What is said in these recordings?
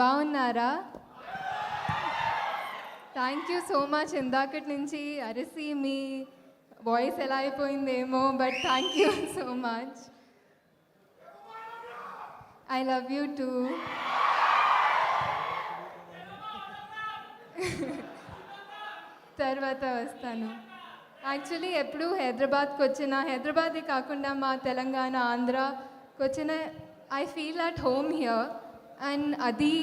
బాగున్నారా? Thank you so much. ఇందాకటి నుంచి అరిసి మీ వాయిస్ ఎలా అయిపోయిందేమో, but thank you so much. I love you too. తర్వాత వస్తాను. యాక్చువల్లీ ఎప్పుడు హైదరాబాద్కి వచ్చిన, హైదరాబాదే కాకుండా మా తెలంగాణ, ఆంధ్రాకి వచ్చిన, I feel at home here. And అది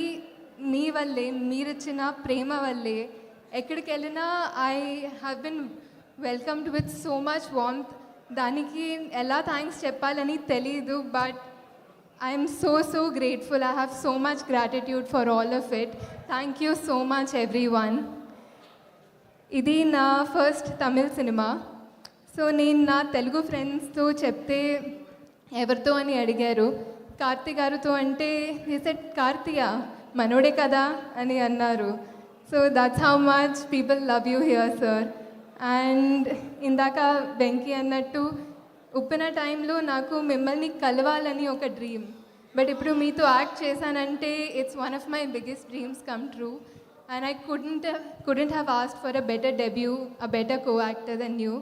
మీ వల్లే, మీరు ఇచ్చిన ప్రేమ వల్లే. ఎక్కడికి వెళ్ళినా I have been welcomed with so much warmth. దానికి ఎలా థ్యాంక్స్ చెప్పాలని తెలీదు, but I'm so grateful. I have so much gratitude for all of it. Thank you so much every one. ఇది నా ఫస్ట్ తమిళ్ సినిమా. సో నేను నా తెలుగు ఫ్రెండ్స్తో చెప్తే ఎవరితో అని అడిగారు. కార్తీ గారితో అంటే హి సెడ్ కార్తీయ మనోడే కదా అని అన్నారు. So that's how much people love you here sir. And ఇందాక వెంకీ అన్నట్టు ఉప్పిన టైంలో నాకు మిమ్మల్ని కలవాలని ఒక డ్రీమ్, బట్ ఇప్పుడు మీతో యాక్ట్ చేశానంటే it's one of my biggest dreams come true. And I couldn't have asked for a better debut, a better co-actor than you.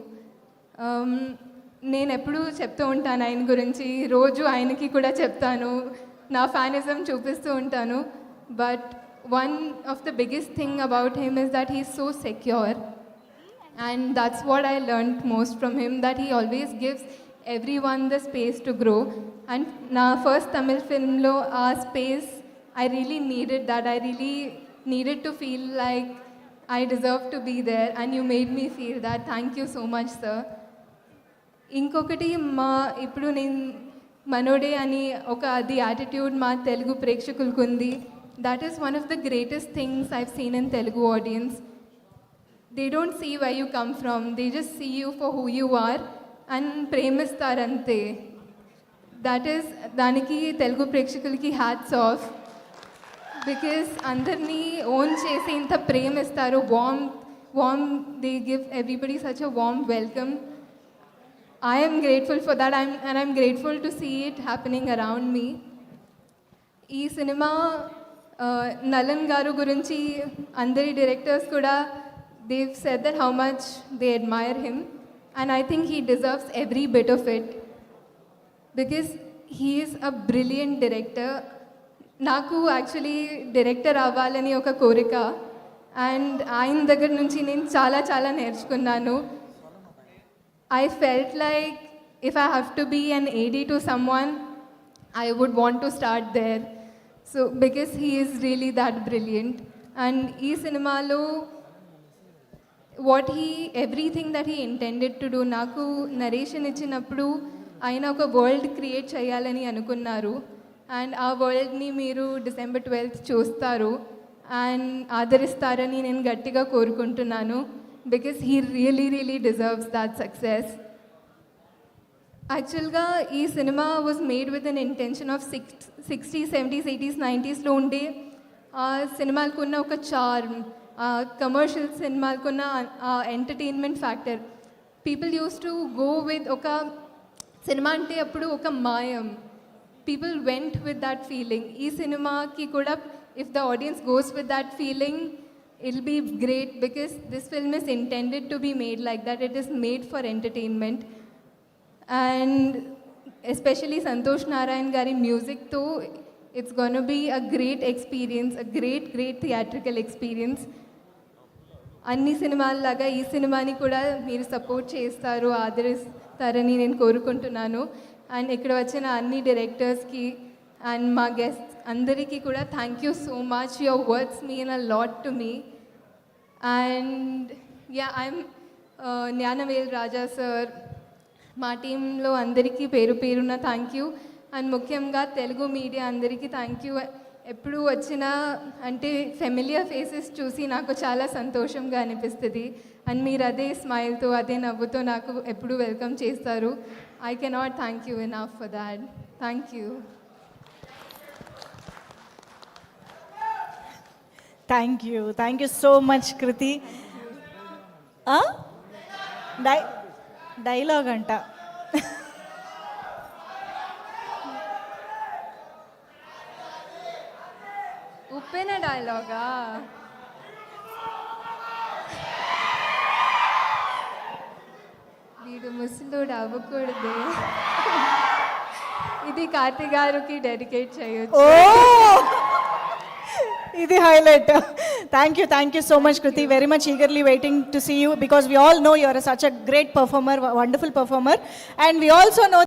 నేను ఎప్పుడూ చెప్తూ ఉంటాను ఆయన గురించి, రోజు ఆయనకి కూడా చెప్తాను, నా ఫ్యానిజం చూపిస్తూ ఉంటాను. But one of the biggest thing about him is that he is so secure. And that's what I learned most from him, that he always gives everyone the space to grow. And na first Tamil film lo aa space I really needed that. I really needed to feel like I deserve to be there, and you made me feel that. Thank you so much, sir. ఇంకొకటి మా ఇప్పుడు నేను మనోడే అని ఒక అది attitude మా తెలుగు ప్రేక్షకులకు ఉంది. That is one of the greatest things I've seen in Telugu audience. They don't see why you come from, they just see you for who you are and ప్రేమిస్తారంతే. దట్ ఈస్ దానికి తెలుగు ప్రేక్షకులకి హ్యాట్స్ ఆఫ్. బికాస్ అందరినీ own చేసి ఇంత ప్రేమిస్తారు, warm they give everybody such a warm welcome. I am grateful for that, and I'm grateful to see it happening around me. ఈ cinema Nalan గారు గురించి అందరి డైరెక్టర్స్ కూడా they've said that how much they admire him, and I think he deserves every bit of it because he is a brilliant director. నాకు actually director అవ్వాలని ఒక కోరిక, and ఆయన దగ్గర నుంచి నేను చాలా నేర్చుకున్నాను. I felt like if I have to be an AD to someone, I would want to start there. So because he is really that brilliant. And ee cinemalo everything that he intended to do, naku narration ichinappudu ayina oka world create cheyalani anukunnaru, and aa world ni meeru December 12th చూస్తారు and ఆదరిస్తారని నేను గట్టిగా కోరుకుంటున్నాను. Because he really deserves that success. యాక్చువల్గా ఈ cinema was made with an intention of 60s, 70s, 80s, 90s లో ఉండే సినిమాలకు ఉన్న ఒక చార్మ్, కమర్షియల్ సినిమాలకు ఉన్న entertainment factor. People use to go with ఒక సినిమా అంటే అప్పుడు ఒక మాయం. People went with that feeling. ఈ సినిమాకి కూడా if the audience goes with that feeling, it'll be great because this film is intended to be made like that. It is made for entertainment, and especially Santosh Narayan gari music too, it's going to be a great experience, a great theatrical experience. అన్ని సినిమాల లాగా ఈ సినిమాని కూడా మీరు support చేస్తారు, ఆదరిస్తారని నేను కోరుకుంటున్నాను. అండ్ ఇక్కడ వచ్చిన అన్ని డైరెక్టర్స్కి అండ్ మా గెస్ట్స్ అందరికీ కూడా thank you so much. Your words mean a lot to me. And I'm Gnanavel Raja sir, మా టీంలో అందరికీ పేరున థ్యాంక్ యూ. అండ్ ముఖ్యంగా తెలుగు మీడియా అందరికీ థ్యాంక్ యూ. ఎప్పుడు వచ్చినా అంటే ఫెమిలియర్ ఫేసెస్ చూసి నాకు చాలా సంతోషంగా అనిపిస్తుంది, అండ్ మీరు అదే స్మైల్తో అదే నవ్వుతో నాకు ఎప్పుడు వెల్కమ్ చేస్తారు. I cannot thank you enough for that. Thank you. Thank you so much Krithi. Dialogue అంట. ఉప్పెన ఇదేనా డైలాగా? వీడు ముసలోడు అవ్వకూడదు. ఇది కార్తీ గారికి డెడికేట్ చేయొచ్చు. ఓ ఇది highlight. Thank you so much Krithi. Very much eagerly waiting to see you because we all know you are such a great performer, wonderful performer, and we also no